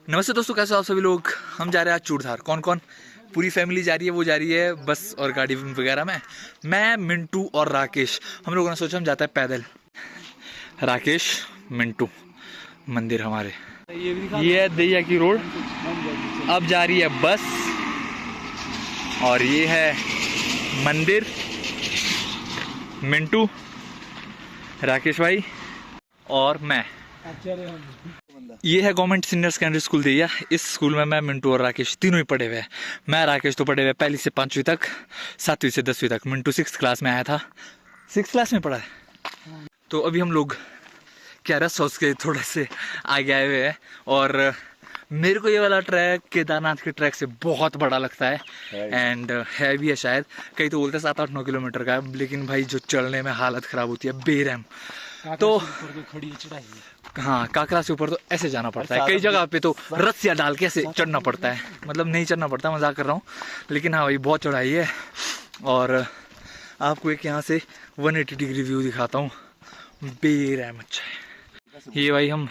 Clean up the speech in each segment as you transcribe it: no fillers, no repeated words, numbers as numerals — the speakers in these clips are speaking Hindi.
नमस्ते दोस्तों, कैसे हो आप सभी लोग। हम जा रहे हैं आज चूड़धार। कौन कौन? पूरी फैमिली जा रही है, वो जा रही है बस और गाड़ी वगैरह में। मैं, मिंटू और राकेश, हम लोगों ने सोचा हम जाते हैं पैदल। राकेश, मिंटू, मंदिर हमारे ये है दैया की रोड। अब जा रही है बस और ये है मंदिर। मिंटू, राकेश भाई और मैं। ये है गवर्नमेंट सीनियर सेकेंडरी स्कूल दैया। इस स्कूल में मैं, मिंटू और राकेश तीनों ही पढ़े हुए हैं। मैं, राकेश तो पढ़े हुए पहली से 5वीं तक, 7वीं से 10वीं तक। मिंटू 6th क्लास में आया था, 6th क्लास में पढ़ा है। तो अभी हम लोग क्या रेस्ट हाउस के थोड़े से आगे आए हुए हैं। और मेरे को ये वाला ट्रैक केदारनाथ के ट्रैक से बहुत बड़ा लगता है एंड है भी है शायद। कई तो बोलते हैं 7-8-9 किलोमीटर का है, लेकिन भाई जो चढ़ने में हालत ख़राब होती है बेरहम। तो खड़ी चढ़ाई हाँ, काकरा से ऊपर तो ऐसे जाना पड़ता है, कई जगह पे तो रस्सियाँ डाल के ऐसे चढ़ना पड़ता है। मतलब नहीं चढ़ना पड़ता, मजाक कर रहा हूँ, लेकिन हाँ भाई बहुत चढ़ाई है। और आपको एक यहाँ से 180 डिग्री व्यू दिखाता हूँ, बेरहम अच्छा है। ये भाई हम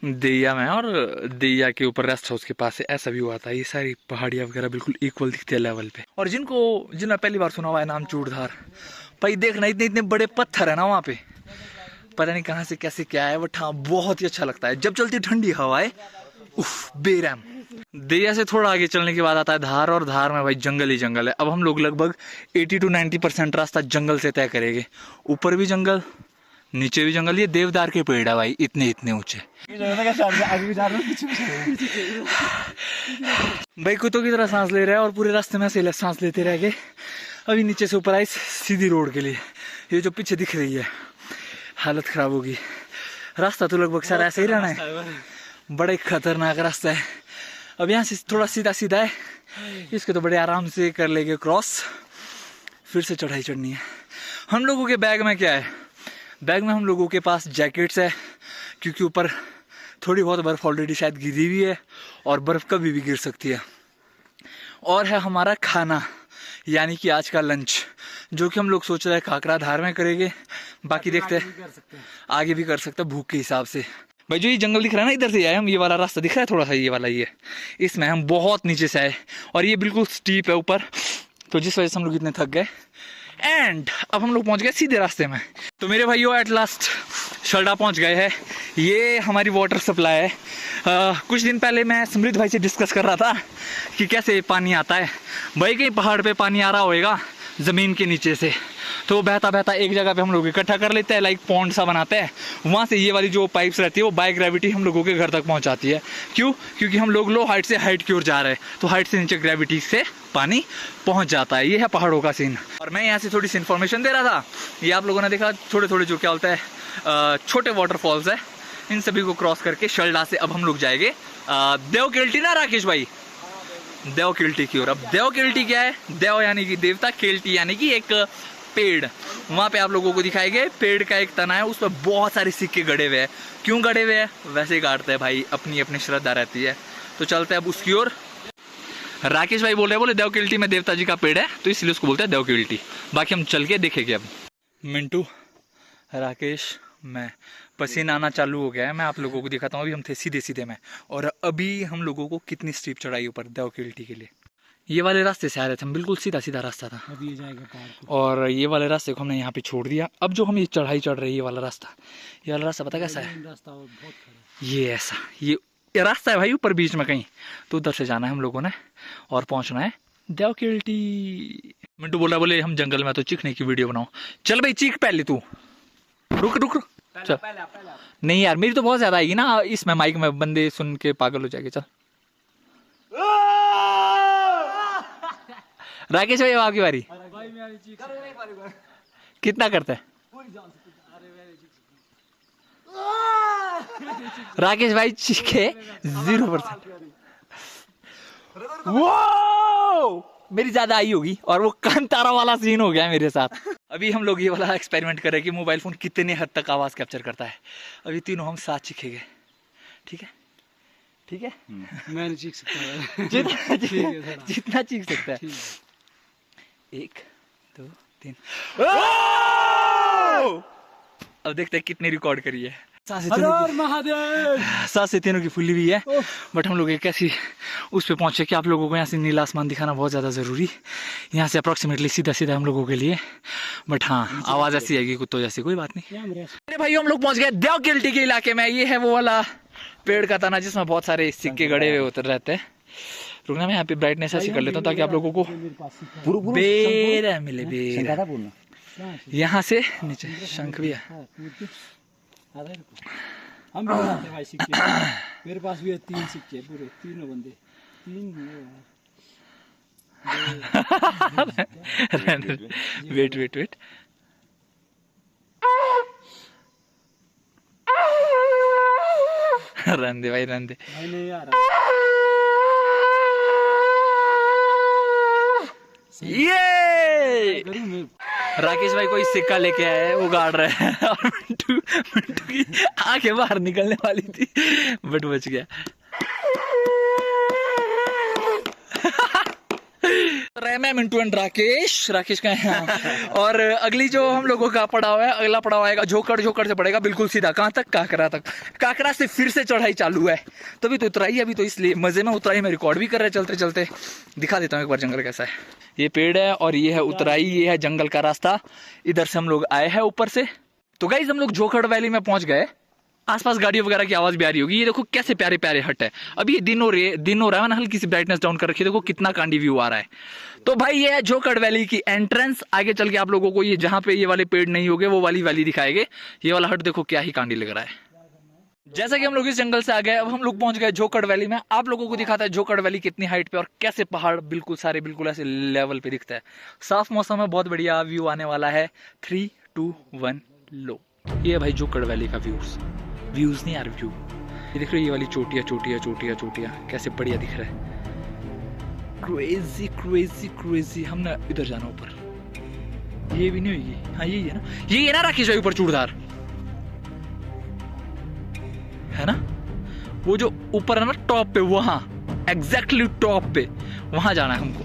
दैया में, और दैया के ऊपर रेस्ट हाउस के पास से ऐसा व्यू आता है। ये सारी पहाड़ियाँ वगैरह बिल्कुल इक्वल दिखती है लेवल पे। और जिन्होंने पहली बार सुना हुआ है नाम चूड़धार, भाई देखना इतने इतने बड़े पत्थर है ना वहाँ पे, पता नहीं कहाँ से कैसे क्या है, बट हाँ बहुत ही अच्छा लगता है जब चलती ठंडी हवा है। उफ, बेरहम। दैया से थोड़ा आगे चलने के बाद आता है धार, और धार में भाई जंगल ही जंगल है। अब हम लोग लगभग 80 to 90% रास्ता जंगल से तय करेंगे। ऊपर भी जंगल, नीचे भी जंगल। ये देवदार के पेड़ है भाई, इतने इतने ऊंचे। भाई कुत्तों की तरह सांस ले रहा है और पूरे रास्ते में से सांस लेते रह गए। अभी नीचे से ऊपर आई सीधी रोड के लिए। ये जो पीछे दिख रही है हालत खराब होगी। रास्ता तो लगभग सारा ऐसे ही रहना है, बड़ा खतरनाक रास्ता है। अब यहाँ से थोड़ा सीधा सीधा है, इसको तो बड़े आराम से कर लेंगे क्रॉस। फिर से चढ़ाई चढ़नी है। हम लोगों के बैग में क्या है? बैग में हम लोगों के पास जैकेट्स है, क्योंकि ऊपर थोड़ी बहुत बर्फ़ ऑलरेडी शायद गिरी हुई है और बर्फ़ कभी भी गिर सकती है। और है हमारा खाना, यानी कि आज का लंच, जो कि हम लोग सोच रहे हैं काकरा धार में करेंगे। बाकी देखते हैं, आगे भी कर सकते हैं भूख के हिसाब से। भाई जो ये जंगल दिख रहा है ना, इधर से आए हम। ये वाला रास्ता दिख रहा है थोड़ा सा, ये वाला, ये इसमें हम बहुत नीचे से आए और ये बिल्कुल स्टीप है ऊपर, तो जिस वजह से हम लोग इतने थक गए। एंड अब हम लोग पहुंच गए सीधे रास्ते में। तो मेरे भाइयों एट लास्ट शर्डा पहुंच गए हैं। ये हमारी वाटर सप्लाई है। कुछ दिन पहले मैं समृद्ध भाई से डिस्कस कर रहा था कि कैसे पानी आता है। भाई कहीं पहाड़ पे पानी आ रहा होएगा ज़मीन के नीचे से, तो बहता बहता एक जगह पे हम लोग इकट्ठा कर लेते हैं, लाइक पॉन्ड सा बनाते हैं। वहाँ से ये वाली जो पाइप्स रहती है वो बाय ग्रेविटी हम लोगों के घर तक पहुँचाती है। क्यों? क्योंकि हम लोग लो हाइट से हाइट की ओर जा रहे हैं, तो हाइट से नीचे ग्रेविटी से पानी पहुँच जाता है। ये है पहाड़ों का सीन। और मैं यहाँ से थोड़ी सी इन्फॉर्मेशन दे रहा था। ये आप लोगों ने देखा थोड़े थोड़े जो क्या बोलता है छोटे वाटरफॉल्स है, इन सभी को क्रॉस करके शर्डा से अब हम लोग जाएंगे देवकेल्टी ना राकेश भाई, देवकेल्टी की ओर। अब देवकेल्टी क्या है? देव यानी कि देवता, केल्टी यानी कि एक पेड़। वहाँ पे आप लोगों को दिखाएंगे पेड़ का एक तना है, उस पर बहुत सारे सिक्के गड़े हुए हैं। क्यों गड़े हुए हैं? वैसे ही गाड़ते हैं भाई, अपनी अपनी श्रद्धा रहती है। तो चलते हैं अब उसकी ओर। राकेश भाई बोल रहे बोले देवकेल्टी में देवता जी का पेड़ है, तो इसलिए उसको बोलते हैं देवकेल्टी। बाकी हम चल के देखेंगे। अब मिंटू, राकेश, मैं, पसीना आना चालू हो गया है। मैं आप लोगों को दिखाता हूँ। अभी हम थे सीधे सीधे में, और अभी हम लोगों को कितनी स्टीप चढ़ाई ऊपर देवकेल्टी के लिए। ये वाले रास्ते से आ रहे थे हम, बिल्कुल सीधा सीधा रास्ता था। अब ये जाएगा पहाड़ और ये वाले रास्ते को हमने यहाँ पे छोड़ दिया। अब जो हम ये चढ़ाई चढ़ रहे हैं, ये वाला रास्ता पता कैसा है? रास्ता बहुत खड़ा। ये ऐसा ये रास्ता है भाई ऊपर बीच में कहीं, तो उधर से जाना है हम लोगों ने और पहुँचना है देवकेल्टी। मिंटू बोला बोले हम जंगल में तो चीखने की वीडियो बनाओ। चल भाई चीख पहले तू, रुक रुक रुक। चल नहीं यार, मेरी तो बहुत ज्यादा आएगी ना इसमें, माइक में बंदे सुन के पागल हो जाएंगे। चल राकेश भाई आपकी बारी। कितना करता है राकेश भाई? चीखे 0%। मेरी ज्यादा आई होगी, और वो कांतारा वाला सीन हो गया है मेरे साथ। अभी हम लोग ये वाला एक्सपेरिमेंट कर रहे हैं कि मोबाइल फोन कितने हद तक आवाज कैप्चर करता है। अभी तीनों हम साथ चीखेंगे, ठीक है? ठीक है, मैं नहीं चीख सकता। जितना चीख सकता है। 1 2 3। अब देखते हैं कितनी रिकॉर्ड करी है। सांसें तीनों की फुली हुई है, बट हम लोग एक ऐसी उस पे पहुंचे कि आप लोगों को यहाँ से नीला आसमान दिखाना बहुत ज़्यादा ज़रूरी, यहाँ से अप्रोक्सीमेटली सीधा सीधा हम लोगों के लिए, बट हाँ आवाज़ ऐसी आएगी कुत्तों जैसी, कोई बात नहीं। अरे भाई हम लोग पहुंच गए देवगिल्टी के इलाके में। ये है वो वाला पेड़ का तना जिसमें बहुत सारे सिक्के गड़े हुए उतर रहते हैं। रुकना, मैं यहाँ पे ब्राइटनेस ऐसी कर लेता हूँ ताकि आप लोगों को बेर मिले, बेर। यहाँ से नीचे शंख भी है। हम भी बनाते हैं भाई सिक्के, मेरे पास भी है 3 सिक्के पूरे, तीनों बंदे, 3 वेट वेट वेट, रन दे भाई, रन दे। नहीं यार, ये राकेश भाई कोई सिक्का लेके आए हैं, वो गाड़ रहे हैं और मिंटू की आंखें बाहर निकलने वाली थी बट बच गया। मैं मिंटू एंड राकेश का है। और अगली जो हम लोगों का पड़ाव है, अगला पड़ाव आएगा झोकड़ से पड़ेगा बिल्कुल सीधा, कहाँ तक? काकरा तक। काकरा से फिर से चढ़ाई चालू है, तभी तो उतराई अभी, तो इसलिए मजे में उतराई में रिकॉर्ड भी कर रहे चलते चलते। दिखा देता हूँ एक बार जंगल कैसा है। ये पेड़ है और ये है उतराई, ये है जंगल का रास्ता, इधर से हम लोग आए हैं ऊपर से। तो गाइस हम लोग झोकड़ वैली में पहुंच गए। आसपास गाड़ियों वगैरह की आवाज भी आ रही होगी। ये देखो कैसे प्यारे प्यारे हट है। अभी ये दिन हो रहा है ना, हल्की सी ब्राइटनेस डाउन कर रखी है, देखो कितना कांडी व्यू आ रहा है। तो भाई ये है झोकड़ वैली की एंट्रेंस। आगे चल के आप लोगों को ये जहां पे ये वाले पेड़ नहीं होंगे वो वाली वैली दिखाएंगे। ये वाला हट देखो क्या ही कांडी लग रहा है। जैसा कि हम लोग इस जंगल से आ गए, अब हम लोग पहुंच गए झोकड़ वैली में। आप लोगों को दिखाता है झोकड़ वैली कितनी हाइट पे और कैसे पहाड़ बिल्कुल सारे बिल्कुल ऐसे लेवल पे दिखता है। साफ मौसम में बहुत बढ़िया व्यू आने वाला है। 3 2 1 लो। ये है भाई झोकड़ वैली का व्यूज नहीं यार, व्यू। ये देख रहे हो ये वाली चोटियां कैसे बढ़िया दिख रहा है। क्रेजी। हम ना इधर जाना ऊपर। ये भी नहीं होगी, हाँ यही है ना राकेश भाई, ऊपर चूड़धार है ना, वो जो ऊपर है ना टॉप पे, वहां एग्जैक्टली टॉप पे, वहां जाना है हमको।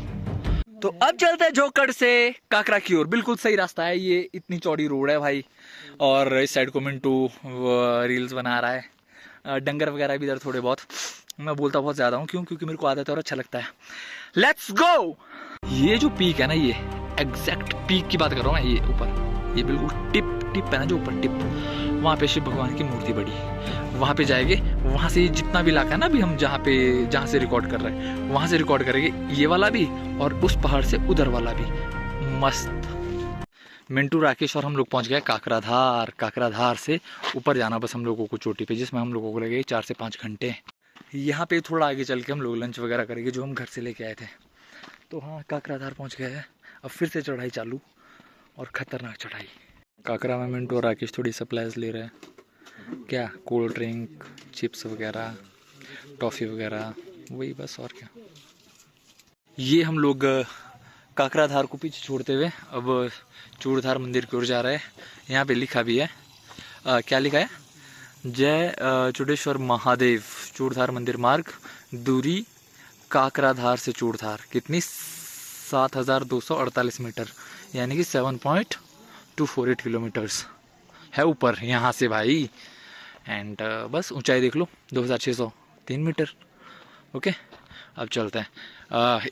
तो अब चलते हैं झोकड़ से काकरा की ओर। बिल्कुल सही रास्ता है, ये इतनी चौड़ी रोड है भाई। और इस साइड को मिंटू रील्स बना रहा है। डंगर वगैरह भी इधर थोड़े बहुत। मैं बोलता बहुत ज्यादा हूँ, क्योंकि मेरे को आदत है और अच्छा लगता है। Let's go. ये जो पीक है ना, ये एग्जैक्ट पीक की बात कर रहा हूँ मैं। ये ऊपर, ये बिल्कुल टिप है ना, जो ऊपर टिप, वहाँ पे शिव भगवान की मूर्ति बड़ी, वहाँ पे जाएंगे। वहाँ से जितना भी इलाका है ना, अभी हम जहाँ से रिकॉर्ड कर रहे हैं, वहाँ से रिकॉर्ड करेंगे ये वाला भी और उस पहाड़ से उधर वाला भी। मस्त। मिंटू, राकेश और हम लोग पहुँच गए काकराधार से ऊपर जाना बस हम लोगों को चोटी पे, जिसमें हम लोगों को लगेगा 4 से 5 घंटे। यहाँ पे थोड़ा आगे चल के हम लोग लंच वगैरह करेंगे जो हम घर से लेके आए थे। तो हाँ, काकराधार पहुँच गए हैं। अब फिर से चढ़ाई चालू, और खतरनाक चढ़ाई। काकरा में मिंटू और राकेश थोड़ी सप्लाईज ले रहे हैं। क्या, कोल्ड ड्रिंक, चिप्स वगैरह, टॉफ़ी वगैरह, वही बस, और क्या। ये हम लोग काकराधार को पीछे छोड़ते हुए अब चूड़धार मंदिर की ओर जा रहे हैं। यहाँ पे लिखा भी है, क्या लिखा है? जय चूड़ेश्वर महादेव, चूड़धार मंदिर मार्ग, दूरी काकराधार से चूड़धार कितनी? 7248 मीटर, यानी कि 7.248 किलोमीटर्स है ऊपर यहाँ से भाई। एंड बस ऊंचाई देख लो, 2603 मीटर। ओके, अब चलते हैं।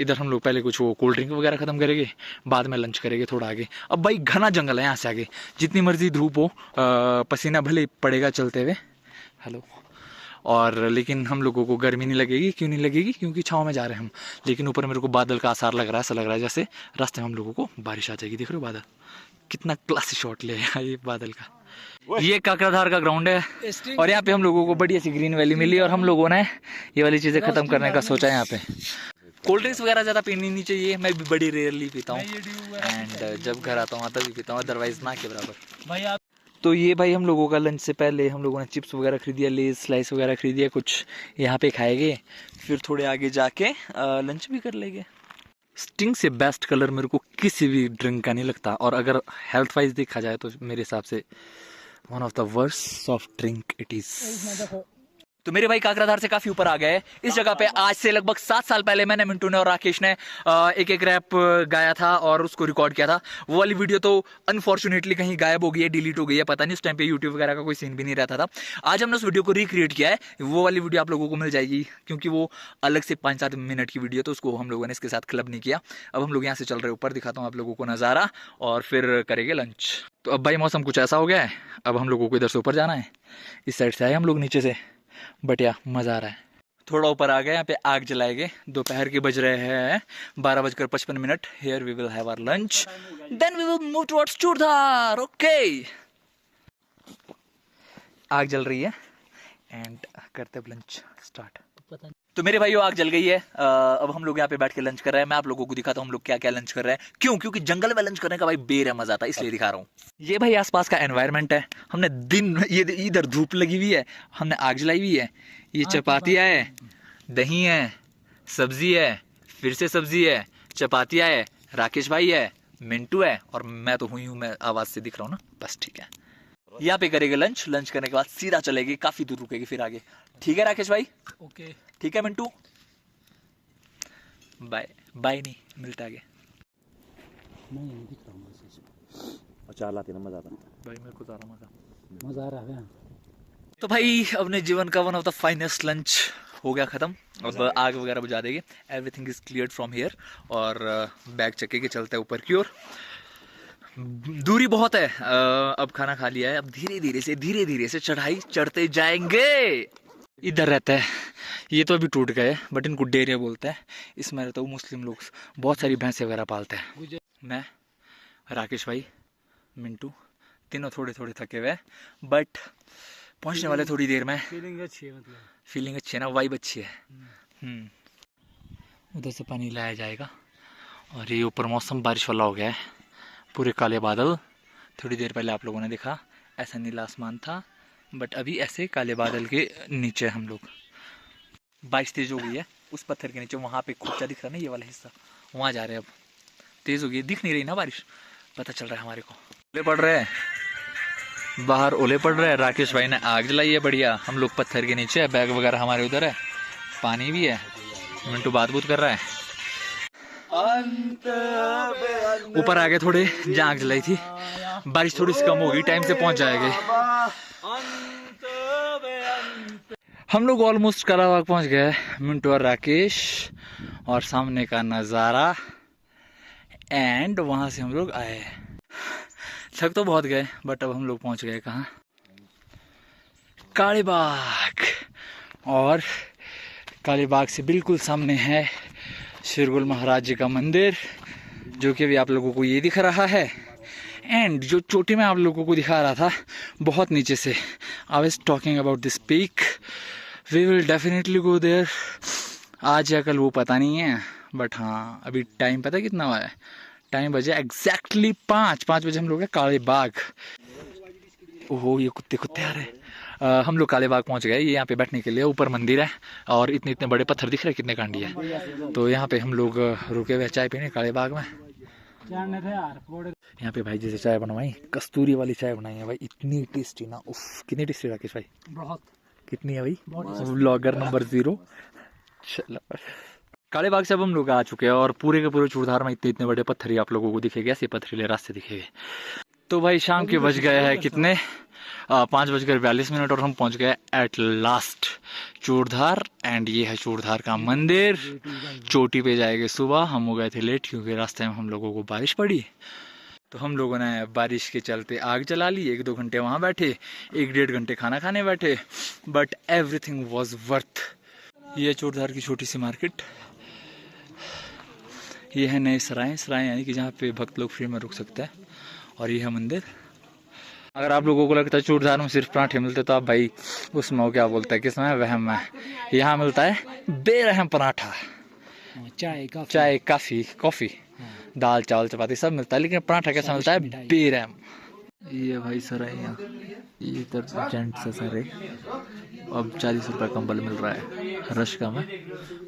इधर हम लोग पहले कुछ वो कोल्ड ड्रिंक वगैरह ख़त्म करेंगे, बाद में लंच करेंगे थोड़ा आगे। अब भाई घना जंगल है यहाँ से आगे, जितनी मर्जी धूप हो, पसीना भले पड़ेगा चलते हुए। हेलो। और लेकिन हम लोगों को गर्मी नहीं लगेगी। क्यों नहीं लगेगी? क्योंकि छाँव में जा रहे हैं हम। लेकिन ऊपर मेरे को बादल का आसार लग रहा है, ऐसा लग रहा है जैसे रास्ते में हम लोगों को बारिश आ जाएगी। देख रहे हो बादल, कितना क्लासी शॉट ले ये बादल का। ये काकराधार का ग्राउंड है और यहाँ पे हम लोगों को बढ़िया सी ग्रीन वैली मिली और हम लोगों ने ये वाली चीज़ें ख़त्म करने का सोचा है। यहाँ पे कोल्ड ड्रिंक्स वगैरह ज़्यादा पीनी नहीं चाहिए, मैं भी बड़ी रेयरली पीता हूँ। एंड जब घर आता हूँ तभी पीता हूँ, अदरवाइज ना के बराबर भाई। आप तो ये भाई हम लोगों का लंच से पहले हम लोगों ने चिप्स वगैरह खरीदिया, लेज स्लाइस वगैरह खरीदिया, कुछ यहाँ पे खाएंगे, फिर थोड़े आगे जाके लंच भी कर लेंगे। स्टिंग से बेस्ट कलर मेरे को किसी भी ड्रिंक का नहीं लगता, और अगर हेल्थ वाइज देखा जाए तो मेरे हिसाब से one of the worst soft drink it is. तो मेरे भाई काकराधार से काफी ऊपर आ गए। इस जगह पे आज से लगभग 7 साल पहले मैंने, मिंटू ने और राकेश ने एक रैप गाया था और उसको रिकॉर्ड किया था। वो वाली वीडियो तो अनफॉर्चुनेटली कहीं गायब हो गई है, डिलीट हो गई है, पता नहीं उस टाइम पे यूट्यूब वगैरह का कोई सीन भी नहीं रहता था। आज हमने उस वीडियो को रिक्रिएट किया है, वो वाली वीडियो आप लोगों को मिल जाएगी, क्योंकि वो अलग से 5-7 मिनट की वीडियो, तो उसको हम लोगों ने इसके साथ क्लब नहीं किया। अब हम लोग यहाँ से चल रहे ऊपर, दिखाता हूँ आप लोगों को नज़ारा और फिर करेंगे लंच। तो अब भाई मौसम कुछ ऐसा हो गया है, अब हम लोगों को इधर से ऊपर जाना है। इस साइड से आए हम लोग नीचे से, बट या मज़ा आ रहा है। थोड़ा ऊपर आ गए, यहाँ पे आग जलाएंगे। दोपहर के बज रहे हैं 12:55। Here we will have our lunch, then we will move towards Churdhar. Okay, आग जल रही है एंड करते हैं लंच स्टार्ट। तो मेरे भाइयों आग जल गई है। अब हम लोग यहाँ पे बैठ के लंच कर रहे हैं। मैं आप लोगों को दिखाता हूँ हम लोग क्या क्या लंच कर रहे हैं। क्यों? क्योंकि जंगल में लंच करने का भाई बेर मजा आता है, इसलिए दिखा रहा हूँ। ये भाई आसपास का एनवायरनमेंट है। हमने दिन, ये इधर धूप लगी हुई है, हमने आग जलाई हुई है। ये चपातियाँ है, दही है, सब्जी है, फिर से सब्जी है, चपातियाँ है, राकेश भाई है, मिंटू है और मैं तो हुई हूँ, मैं आवाज से दिख रहा हूँ ना, बस ठीक है। यहाँ पे करेंगे लंच। लंच करने के बाद सीधा चलेगी, काफी दूर रुकेगी फिर आगे। ठीक है राकेश भाई? ओके, ठीक है मिंटू, बाय बाय। नहीं मिलता आगे। मैं नहीं दिख रहा हूँ, अच्छा लाते ना मजा आता भाई मेरे को ज़्यादा मजा आ रहा है। तो भाई अपने जीवन का one of the finest lunch हो गया ख़त्म। अब आग वगैरह बुझा देंगे। Everything is clear from here और बैग चक्के के चलते हैं ऊपर की ओर। दूरी बहुत है। अब खाना खा लिया है, अब धीरे धीरे से चढ़ाई चढ़ते जाएंगे। इधर रहता है, ये तो अभी टूट गए बट इनको डेरे बोलते हैं। इसमें रहता हूँ मुस्लिम लोग, बहुत सारी भैंसें वगैरह पालते हैं। मैं, राकेश भाई, मिंटू, तीनों थोड़े थोड़े थके हुए बट पहुंचने वाले थोड़ी देर में। फीलिंग अच्छी है, मतलब फीलिंग अच्छी है ना, वाइब अच्छी है। उधर से पानी लाया जाएगा और ये ऊपर मौसम बारिश वाला हो गया है, पूरे काले बादल। थोड़ी देर पहले आप लोगों ने देखा ऐसा नीला आसमान था, बट अभी ऐसे काले बादल के नीचे हम लोग। बारिश तेज हो गई है, उस पत्थर के नीचे वहाँ पे खुच्चा दिख रहा है ना, ये वाला हिस्सा, वहाँ जा रहे हैं। अब तेज हो गई, दिख नहीं रही ना बारिश, पता चल रहा है हमारे को। ओले पड़ रहे हैं बाहर, ओले पड़ रहे हैं। राकेश भाई ने आग जलाई है बढ़िया, हम लोग पत्थर के नीचे है, बैग वगैरह हमारे उधर है, पानी भी है। मिंटू बात बूत कर रहा है। ऊपर आ गए थोड़े, जहाँ आग जलाई थी। बारिश थोड़ी सी कम होगी, टाइम से पहुंच जाएंगे। हम लोग ऑलमोस्ट कालाबाग पहुंच गए, मिंटू और राकेश, और सामने का नज़ारा। एंड वहां से हम लोग आए। थक तो बहुत गए बट अब हम लोग पहुंच गए कहाँ? कालीबाग। और कालीबाग से बिल्कुल सामने है शेरगुल महाराज जी का मंदिर, जो कि अभी आप लोगों को ये दिख रहा है। एंड जो चोटी में आप लोगों को दिखा रहा था बहुत नीचे से, I was talking about this peak. We will definitely go there. आज या कल वो पता नहीं है, बट हाँ अभी टाइम पता है कितना हुआ है? टाइम बजे एग्जैक्टली 5 बजे हम लोग हैं कालीबाग। ओहो ये कुत्ते आ रहे हैं। हम लोग कालीबाग पहुंच गए। ये यहाँ पे बैठने के लिए ऊपर मंदिर है और इतने बड़े पत्थर दिख रहे हैं, कितने कांडी है। तो यहाँ पे हम लोग रुके हुए चाय पीने कालीबाग में। यहाँ पे भाई जैसे चाय बनवाई, कस्तूरी वाली चाय बनाई है भाई, इतनी टेस्टी ना, उफ कितनी टेस्टी राकेश भाई? बहुत। कितनी है भाई? Vlogger number 0। चलो कालीबाग से अब हम लोग आ चुके हैं और पूरे के पूरे चूड़धार में इतने बड़े पत्थर ही आप लोगों को दिखेंगे, ऐसे पथरीले रास्ते दिखेंगे। तो भाई शाम के बज गए हैं कितने, 5:42 और हम पहुंच गए एट लास्ट चूड़धार। एंड ये है चूड़धार का मंदिर। चोटी पे जाएंगे सुबह। हम हो गए थे लेट क्योंकि रास्ते में हम लोगों को बारिश पड़ी, तो हम लोगों ने बारिश के चलते आग जला ली। 1-2 घंटे वहाँ बैठे, 1-1.5 घंटे खाना खाने बैठे, बट एवरीथिंग वॉज वर्थ। ये चूड़धार की छोटी सी मार्केट। ये है नए सराय यानी कि जहाँ पे भक्त लोग फ्री में रुक सकते हैं। और ये है मंदिर। अगर आप लोगों को लगता है चूड़धार में सिर्फ पराठे मिलते तो आप भाई उसमें वो क्या बोलता है, किसमें वहम है। यहाँ मिलता है बेरहम पराठा, चाय कॉफी, दाल चावल चपाती सब मिलता है, लेकिन पराठा कैसा मिलता है? बेरहम। ये भाई सराय यहाँ, ये इधर जेंट से सराय। अब 40 रुपये कंबल मिल रहा है, रश कम है।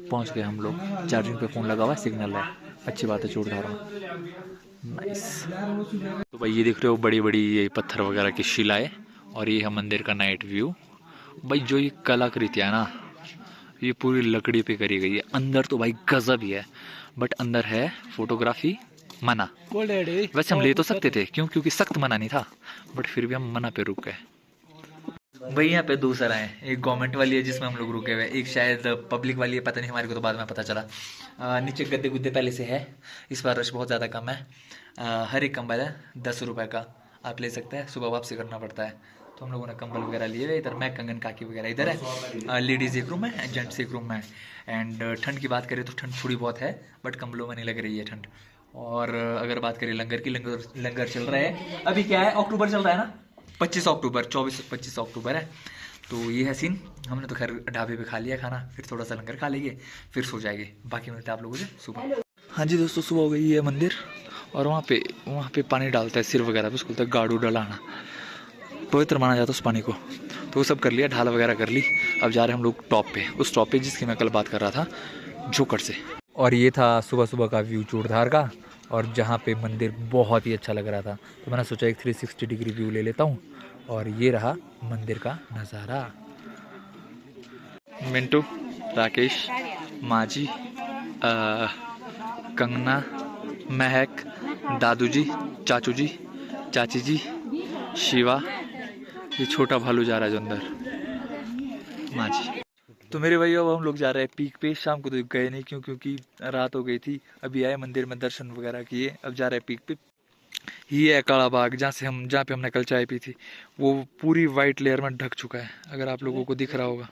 पहुँच गए हम लोग, चार्जिंग पे फ़ोन लगा हुआ है, सिग्नल है, अच्छी बात है चूड़धार में। नाइस। तो भाई ये देख रहे हो बड़ी बड़ी ये पत्थर वगैरह की शिलाएं, और ये है मंदिर का नाइट व्यू। भाई जो ये कलाकृति है ना, ये पूरी लकड़ी पे करी गई है। अंदर तो भाई गजब ही है, बट अंदर है फोटोग्राफी मना। वैसे हम ले तो सकते थे, क्योंकि सख्त मना नहीं था, बट फिर भी हम मना पे रुक गए। भाई यहाँ पे दूसरा है, एक गवर्नमेंट वाली है जिसमें हम लोग रुके हुए, एक शायद पब्लिक वाली है, पता नहीं, हमारे को तो बाद में पता चला। नीचे गद्दे गुद्दे पहले से है, इस बार रश बहुत ज़्यादा कम है। हर एक कंबल है 10 रुपये का, आप ले सकते हैं, सुबह वापसी करना पड़ता है। तो हम लोगों ने कंबल वगैरह लिए हुए। इधर मैं, कंगन, काकी वगैरह इधर है। लेडीज़ एक रूम है, जेंट्स एक रूम है। एंड ठंड की बात करें तो ठंड थोड़ी बहुत है, बट कंबलों में नहीं लग रही है ठंड। और अगर बात करें लंगर की, लंगर चल रहा है अभी, क्या है, अक्टूबर चल रहा है ना, 25 अक्टूबर, 24-25 अक्टूबर है। तो ये है सीन। हमने तो खैर ढाबे पे खा लिया खाना, फिर थोड़ा सा लंगर खा लेंगे, फिर सो जाएंगे। बाकी मिलते हैं आप लोगों से सुबह। हाँ जी दोस्तों, सुबह हो गई है मंदिर, और वहाँ पे पानी डालता है सिर वगैरह पे, उसको बोलता है गाड़ू डलाना, पवित्र माना जाता है उस पानी को। तो वो सब कर लिया, ढाल वगैरह कर ली। अब जा रहे हैं हम लोग टॉप पे, उस टॉप पे जिसकी मैं कल बात कर रहा था, जोकर से। और ये था सुबह सुबह का व्यू चूड़धार का, और जहाँ पे मंदिर बहुत ही अच्छा लग रहा था, तो मैंने सोचा एक 360 डिग्री व्यू ले लेता हूँ। और ये रहा मंदिर का नज़ारा। मिंटू, राकेश, माजी, कंगना, महक, दादू जी, चाचू जी, चाची जी, शिवा, ये छोटा भालू जा रहा है जो अंदर, माजी। तो मेरे भाई अब हम लोग जा रहे हैं पीक पे। शाम को तो गए नहीं, क्योंकि रात हो गई थी। अभी आए मंदिर में, दर्शन वगैरह किए, अब जा रहे हैं पीक पे। ये है काला बाग, जहाँ पे हमने कल चाय पी थी, वो पूरी वाइट लेयर में ढक चुका है, अगर आप लोगों को दिख रहा होगा।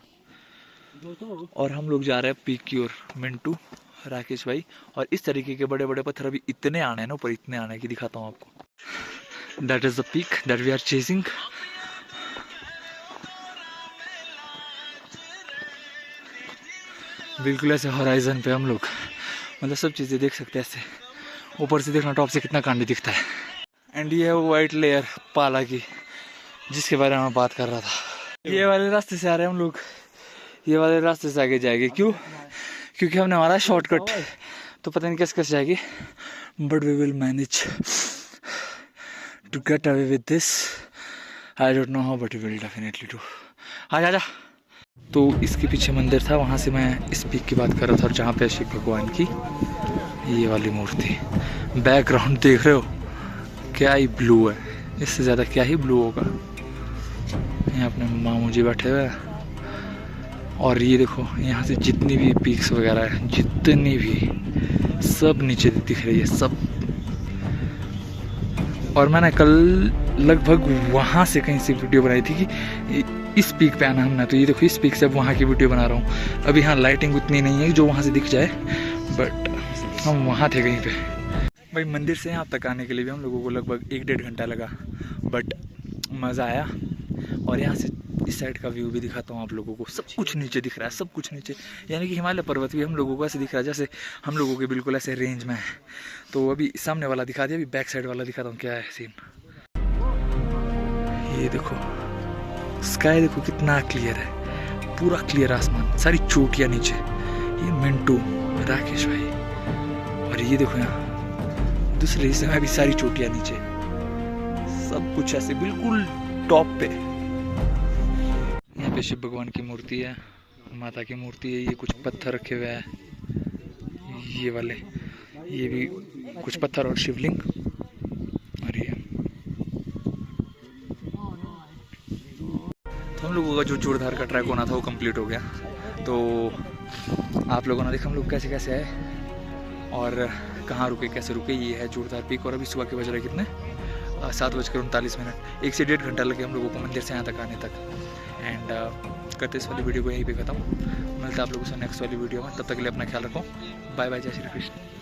और हम लोग जा रहे हैं पीक की ओर, मिंटू, राकेश भाई। और इस तरीके के बड़े बड़े पत्थर अभी इतने आने हैं ना ऊपर, इतने आने की दिखाता हूँ आपको। That is the peak that we are chasing. बिल्कुल ऐसे होराइजन पे हम लोग, मतलब सब चीज़ें देख सकते हैं ऐसे, ऊपर से देखना टॉप से कितना कांडी दिखता है। एंड ये है वो वाइट लेयर पाला की, जिसके बारे में मैं बात कर रहा था। ये वाले रास्ते से आ रहे हैं हम लोग, ये वाले रास्ते से आगे जाएंगे। क्यों? क्योंकि हमने हमारा शॉर्टकट, तो पता नहीं कैसे जाएगी, but we will manage to get away with this. I don't know how, but we will definitely do. आजा। तो इसके पीछे मंदिर था, वहाँ से मैं इस पीक की बात कर रहा था, और जहाँ पे शिव भगवान की ये वाली मूर्ति। बैकग्राउंड देख रहे हो, क्या ही ब्लू है, इससे ज़्यादा क्या ही ब्लू होगा। यहाँ अपने मामू जी बैठे हुए हैं। और ये देखो, यहाँ से जितनी भी पीक्स वगैरह है, जितनी भी, सब नीचे दिख रही है, सब। और मैंने कल लगभग वहाँ से कहीं से वीडियो बनाई थी कि इस पीक पे आना हमने, तो ये देखो इस पीक से अब वहाँ की वीडियो बना रहा हूँ। अभी हाँ लाइटिंग उतनी नहीं है जो वहाँ से दिख जाए, बट हम वहाँ थे कहीं पे। भाई मंदिर से यहाँ तक आने के लिए भी हम लोगों को लगभग 1-1.5 घंटा लगा, बट मज़ा आया। और यहाँ से इस साइड का व्यू भी दिखाता हूँ आप लोगों को, सब कुछ नीचे दिख रहा है, सब कुछ नीचे, यानी कि हिमालय पर्वत भी हम लोगों को ऐसे दिख रहा है जैसे हम लोगों के बिल्कुल ऐसे रेंज में है। तो अभी सामने वाला दिखा दिया, अभी बैक साइड वाला दिखाता हूँ क्या है सीन। ये देखो स्काई, देखो कितना क्लियर है, पूरा क्लियर आसमान, सारी चोटियाँ नीचे। ये मिंटू, राकेश भाई, और ये देखो यहाँ दूसरे हिस्से में भी सारी चोटियाँ नीचे, सब कुछ ऐसे बिल्कुल टॉप पे। यहाँ पे शिव भगवान की मूर्ति है, माता की मूर्ति है, ये कुछ पत्थर रखे हुए हैं, ये वाले, ये भी कुछ पत्थर और शिवलिंग। और ये तो हम लोगों का जो चूड़धार का ट्रैक होना था वो कंप्लीट हो गया। तो आप लोगों ने देखा हम लोग कैसे कैसे आए और कहाँ रुके, कैसे रुके। ये है चूड़धार पीक, और अभी सुबह के बज रहे कितने, 7:39। 1 से 1.5 घंटा लगे हम लोगों को मंदिर से यहाँ तक आने तक। एंड करते इस वाली वीडियो को यहीं पे खत्म। मिलता है आप लोगों से नेक्स्ट वाली वीडियो में, तब तक के लिए अपना ख्याल रखो। बाय बाय, जय श्री कृष्ण।